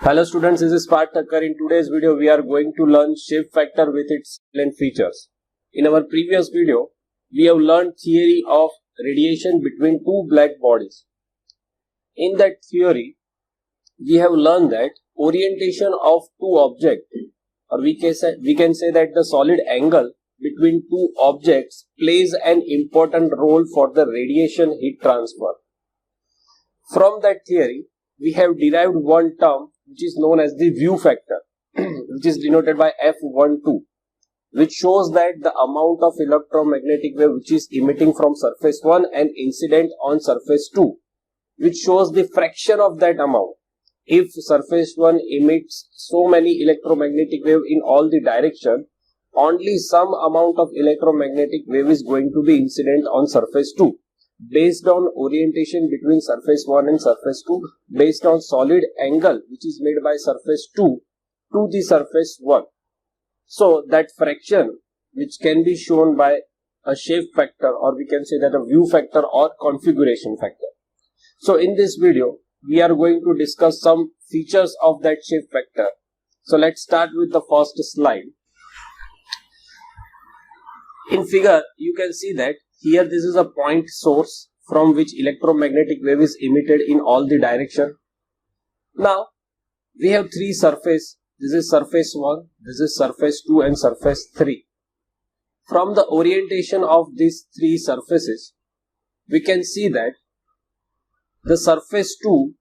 Hello students, this is Parth Thakkar. In today's video, we are going to learn shape factor with its salient features. In our previous video, we have learned theory of radiation between two black bodies. In that theory, we have learned that orientation of two objects, or we can say that the solid angle between two objects plays an important role for the radiation heat transfer. From that theory, we have derived one term which is known as the view factor, which is denoted by F12, which shows that the amount of electromagnetic wave which is emitting from surface 1 and incident on surface 2, which shows the fraction of that amount. If surface 1 emits so many electromagnetic wave in all the direction, only some amount of electromagnetic wave is going to be incident on surface 2. Based on orientation between surface 1 and surface 2, based on solid angle which is made by surface 2 to the surface 1. So that fraction which can be shown by a shape factor, or we can say that a view factor or configuration factor. So in this video, we are going to discuss some features of that shape factor. So let's start with the first slide. In figure, you can see that here this is a point source from which electromagnetic wave is emitted in all the direction. Now, we have three surfaces. This is surface 1, this is surface 2 and surface 3. From the orientation of these three surfaces, we can see that the surface 2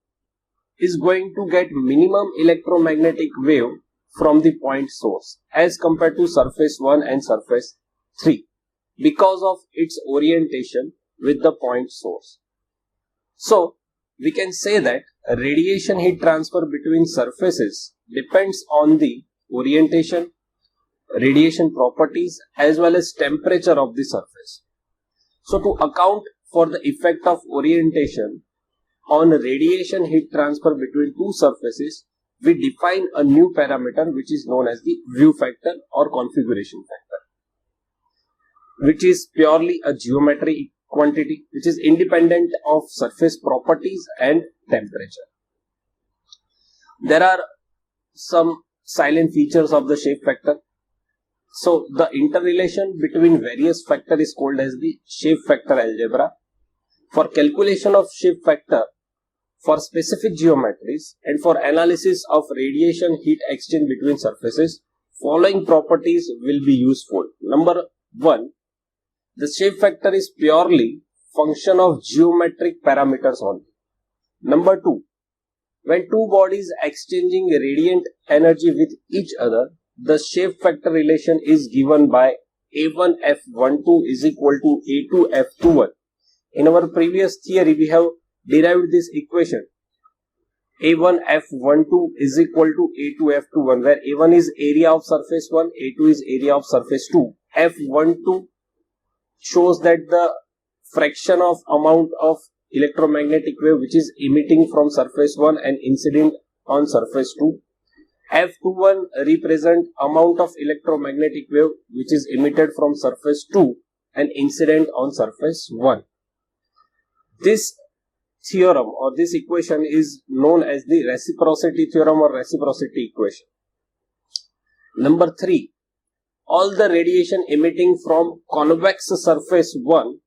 is going to get minimum electromagnetic wave from the point source as compared to surface 1 and surface 3, because of its orientation with the point source. So, we can say that radiation heat transfer between surfaces depends on the orientation, radiation properties as well as temperature of the surface. So, to account for the effect of orientation on radiation heat transfer between two surfaces, we define a new parameter which is known as the view factor or configuration factor, which is purely a geometry quantity which is independent of surface properties and temperature. There are some silent features of the shape factor. So the interrelation between various factors is called as the shape factor algebra. For calculation of shape factor for specific geometries and for analysis of radiation heat exchange between surfaces, following properties will be useful. Number 1, the shape factor is purely function of geometric parameters only. Number 2, when two bodies exchanging radiant energy with each other, the shape factor relation is given by A1F12 is equal to A2F21. In our previous theory, we have derived this equation. A1F12 is equal to A2F21, where A1 is area of surface 1, A2 is area of surface 2. F12 shows that the fraction of amount of electromagnetic wave which is emitting from surface 1 and incident on surface 2. F21 represent amount of electromagnetic wave which is emitted from surface 2 and incident on surface 1. This theorem or this equation is known as the reciprocity theorem or reciprocity equation. Number 3. All the radiation emitting from convex surface 1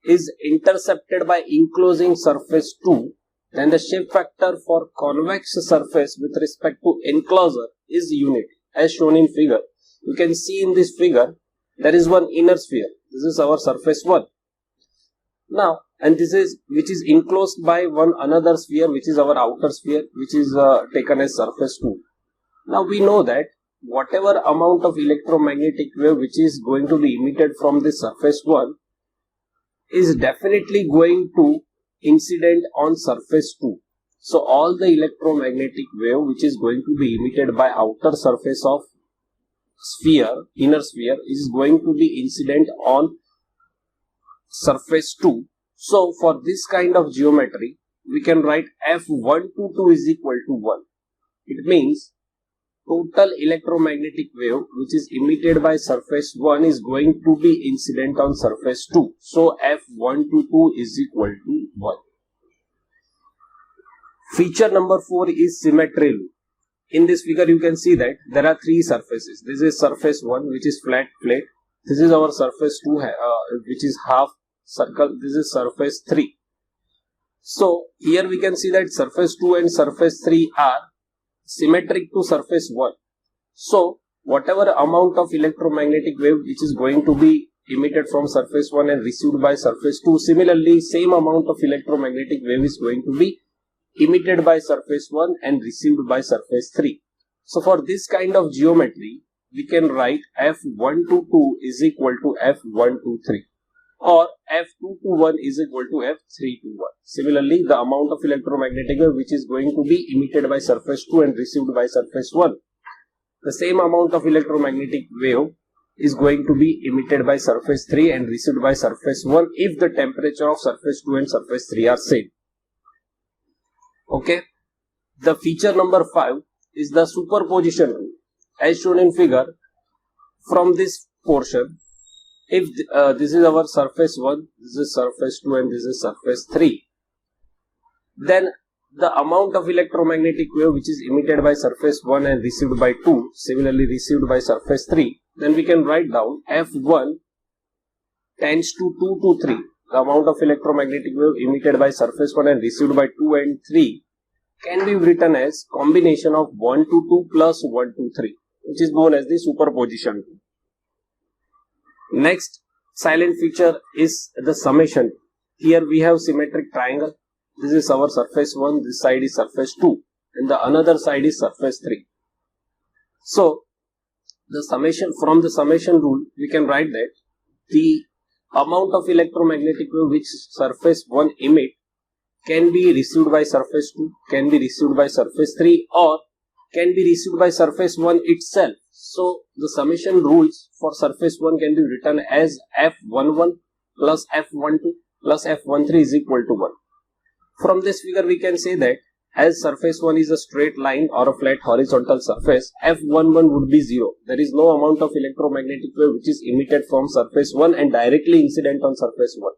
is intercepted by enclosing surface 2, then the shape factor for convex surface with respect to enclosure is unity. As shown in figure, you can see in this figure there is one inner sphere. This is our surface 1. Now, and this is which is enclosed by one another sphere which is our outer sphere, which is taken as surface 2. Now we know that whatever amount of electromagnetic wave which is going to be emitted from this surface 1 is definitely going to incident on surface 2. So all the electromagnetic wave which is going to be emitted by outer surface of sphere, inner sphere, is going to be incident on surface 2. So for this kind of geometry, we can write F122 is equal to 1. It means total electromagnetic wave which is emitted by surface 1 is going to be incident on surface 2. So F122 is equal to 1. Feature number 4 is symmetry loop. in this figure you can see that there are three surfaces. This is surface 1, which is flat plate. This is our surface 2, which is half circle. This is surface 3. So here we can see that surface 2 and surface 3 are symmetric to surface 1. So whatever amount of electromagnetic wave which is going to be emitted from surface 1 and received by surface 2, similarly same amount of electromagnetic wave is going to be emitted by surface 1 and received by surface 3. So for this kind of geometry, we can write F122 is equal to F123 or F221 is equal to F321. Similarly, the amount of electromagnetic wave which is going to be emitted by surface 2 and received by surface 1, the same amount of electromagnetic wave is going to be emitted by surface 3 and received by surface 1 if the temperature of surface 2 and surface 3 are same. Okay. The feature number 5 is the superposition rule. As shown in figure, from this portion, if this is our surface 1, this is surface 2 and this is surface 3, then the amount of electromagnetic wave which is emitted by surface 1 and received by 2, similarly received by surface 3, then we can write down F1 tends to 2 to 3. The amount of electromagnetic wave emitted by surface 1 and received by 2 and 3 can be written as combination of 1 to 2 plus 1 to 3, which is known as the superposition. Next silent feature is the summation. Here we have symmetric triangle. This is our surface 1, this side is surface 2 and the another side is surface 3. So the summation, from the summation rule we can write that the amount of electromagnetic wave which surface 1 emit can be received by surface 2, can be received by surface 3 or can be received by surface 1 itself. So the summation rules for surface 1 can be written as F11 plus F12 plus F13 is equal to 1. From this figure we can say that as surface 1 is a straight line or a flat horizontal surface, F11 would be 0. There is no amount of electromagnetic wave which is emitted from surface 1 and directly incident on surface 1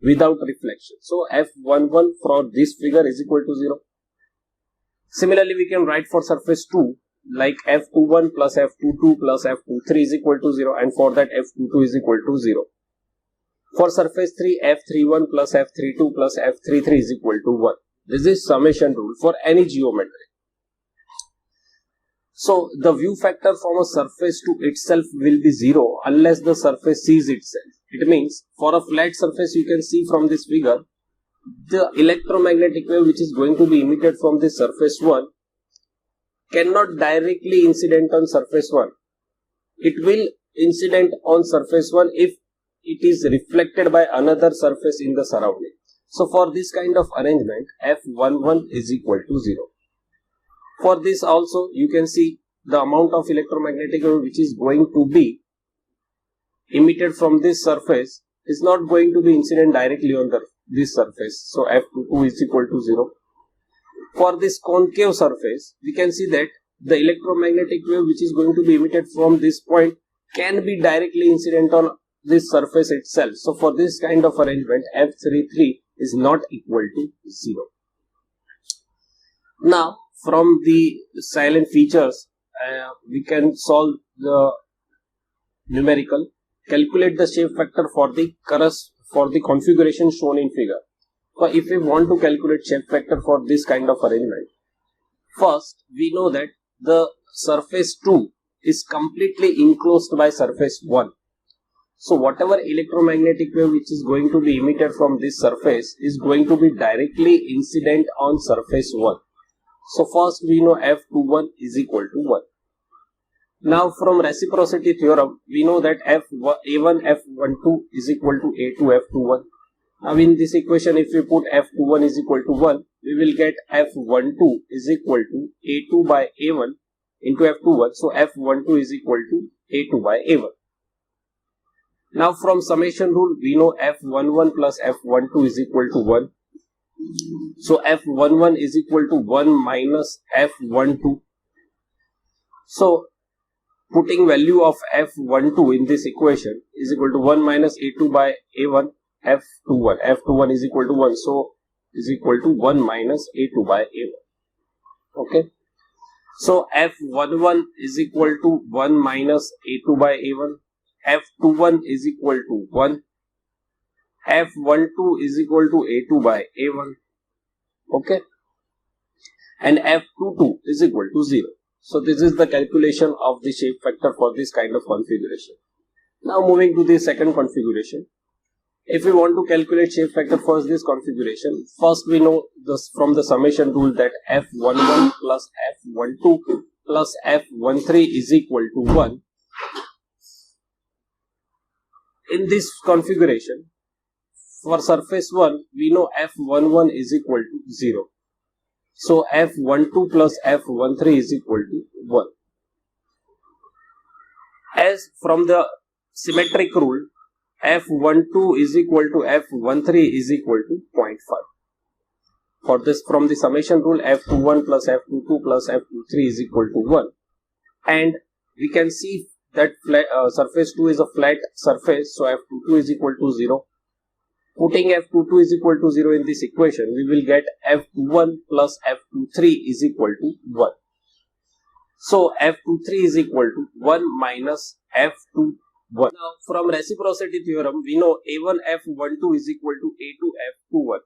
without reflection. So F11 for this figure is equal to 0. Similarly, we can write for surface 2 like F21 plus F22 plus F23 is equal to 0, and for that F22 is equal to 0. For surface 3, F31 plus F32 plus F33 is equal to 1. This is summation rule for any geometry. So the view factor from a surface to itself will be 0 unless the surface sees itself. It means for a flat surface, you can see from this figure, the electromagnetic wave which is going to be emitted from this surface 1 cannot directly incident on surface 1. It will incident on surface 1 if it is reflected by another surface in the surrounding. So for this kind of arrangement, F11 is equal to 0. For this also, you can see the amount of electromagnetic wave which is going to be emitted from this surface is not going to be incident directly on this surface. So F22 is equal to 0. For this concave surface, we can see that the electromagnetic wave which is going to be emitted from this point can be directly incident on this surface itself. So for this kind of arrangement, F33 is not equal to 0. Now, from the silent features, we can solve the numerical. Calculate the shape factor for the configuration shown in figure. So if we want to calculate shape factor for this kind of arrangement, first we know that the surface 2 is completely enclosed by surface 1. So whatever electromagnetic wave which is going to be emitted from this surface is going to be directly incident on surface 1. So first we know F21 is equal to 1. Now from reciprocity theorem, we know that A1 F12 is equal to A2 F21. Now in this equation, if we put F21 is equal to 1, we will get F12 is equal to A2 by A1 into F21. So F12 is equal to A2 by A1. Now from summation rule, we know F11 plus F12 is equal to 1. So F11 is equal to 1 minus F12. So putting value of F12 in this equation is equal to 1 minus A2 by A1 F21. F21 is equal to 1. So is equal to 1 minus A2 by A1. Okay. So F11 is equal to 1 minus A2 by A1. F21 is equal to 1. F12 is equal to A2 by A1. Okay. And F22 is equal to 0. So this is the calculation of the shape factor for this kind of configuration. Now moving to the second configuration. If we want to calculate shape factor for this configuration, first we know this from the summation rule that F11 plus F12 plus F13 is equal to 1. In this configuration, for surface 1, we know F11 is equal to 0. So F12 plus F13 is equal to 1. As from the symmetric rule, F12 is equal to F13 is equal to 0.5. For this, from the summation rule, F21 plus F22 plus F23 is equal to 1. And we can see that surface 2 is a flat surface, so F22 is equal to 0. Putting F22 is equal to 0 in this equation, we will get F21 plus F23 is equal to 1. So F23 is equal to 1 minus F21. Now from reciprocity theorem, we know A1 F12 is equal to A2 F21.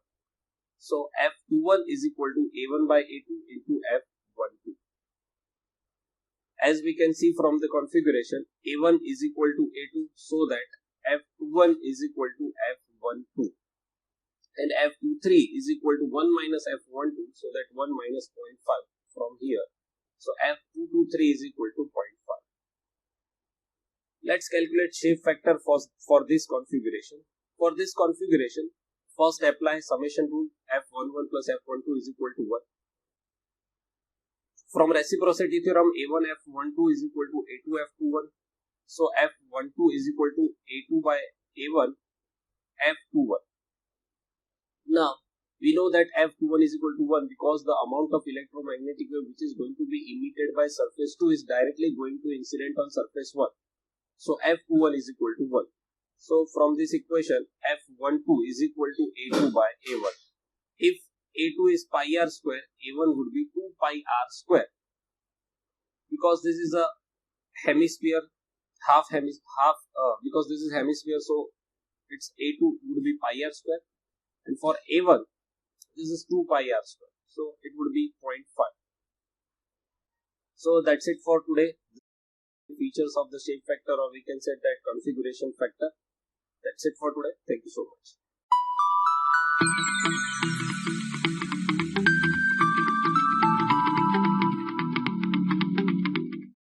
So F21 is equal to A1 by A2 into F12. As we can see from the configuration, A1 is equal to A2, so that F21 is equal to F12. And F23 is equal to 1 minus F12, so that 1 minus 0.5 from here. So F223 is equal to 0.5. Let's calculate shape factor for this configuration. For this configuration, first apply summation rule. F11 plus F12 is equal to 1. From reciprocity theorem, A1 F12 is equal to A2 F21. So F12 is equal to A2 by A1 F21. Now we know that F21 is equal to 1 because the amount of electromagnetic wave which is going to be emitted by surface 2 is directly going to incident on surface 1. So F21 is equal to 1. So from this equation, F12 is equal to A2 by A1. If A2 is pi r square, A1 would be 2 pi r square. Because this is a hemisphere, because this is hemisphere, so its A2 would be pi r square. And for A1, this is 2 pi r square. So it would be 0.5. So that's it for today. Features of the shape factor, or we can say that configuration factor. That's it for today. Thank you so much.